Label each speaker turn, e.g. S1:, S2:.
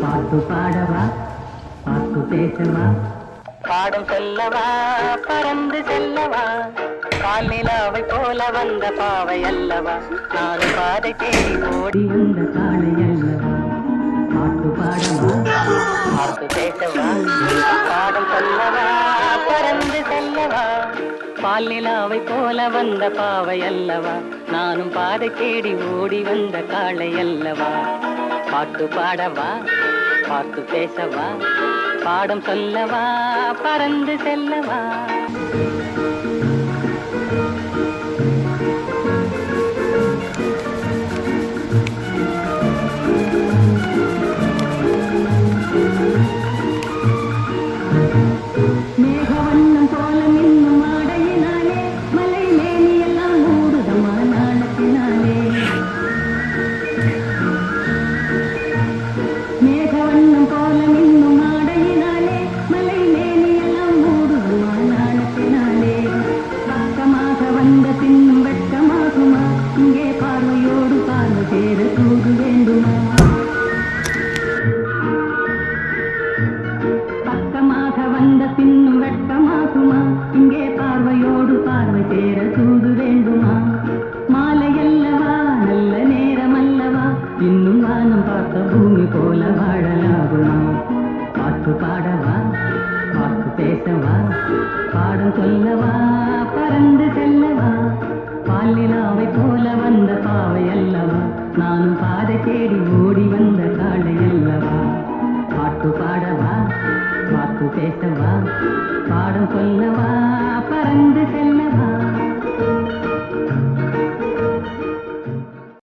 S1: பாட்டு பாடவா, பாட்டு பேசவா, பாடம் சொல்லவா, பறந்து செல்லவா, காலிலாவை போல வந்த பாவை அல்லவா, நாலு பாதை தேடி ஓடி வந்த காளை அல்லவா. பாட்டு பாடவா, பாட்டு பேசவா, பாடம் சொல்லவா, பறந்து செல்லவா, பாலிலாவை போல வந்த பாவை அல்லவா, நானும் பாதை தேடி ஓடி வந்த காளை அல்லவா. பாட்டு பாடவா, பாட்டு பேசவா, பாடம் சொல்லவா, பறந்து செல்லவா. மேகவண்ணம் போல மின்னும் ஆடையினாலே மலை மேனியெல்லாம் மூடுதமா நாணத்தினாலே. மேகவண்ணம் போல மின்னும் ஆடையினாலே மலை மேனியெல்லாம் மூடுதமா நாணத்தினாலே. பக்கமாக வந்த பின்னும் வெட்கமாகுமா, இங்கே பார்வையோடு பார்வை சேர தூது வேண்டுமா. பக்கமாக வந்த பின்னும் வெட்கமாகுமா, இங்கே பார்வையோடு பார்வை சேர தூது வேண்டுமா. மாலையல்லவா, நல்ல நேரம் அல்லவா, இன்னும் வானம் பார்த்த பூமி போல வாழலாகுமா. பாட்டு பாடவா, பாட்டு பேசவா, பாடம் சொல்லவா, பறந்து செல்லவா, பாலிலாவை போல வந்த பாவை அல்லவா, நானும் பாதை தேடி ஓடி வந்த காளை அல்லவா. பாட்டு பாடவா, பாட்டு பேசவா, பாடம் சொல்லவா, பறந்து செல்ல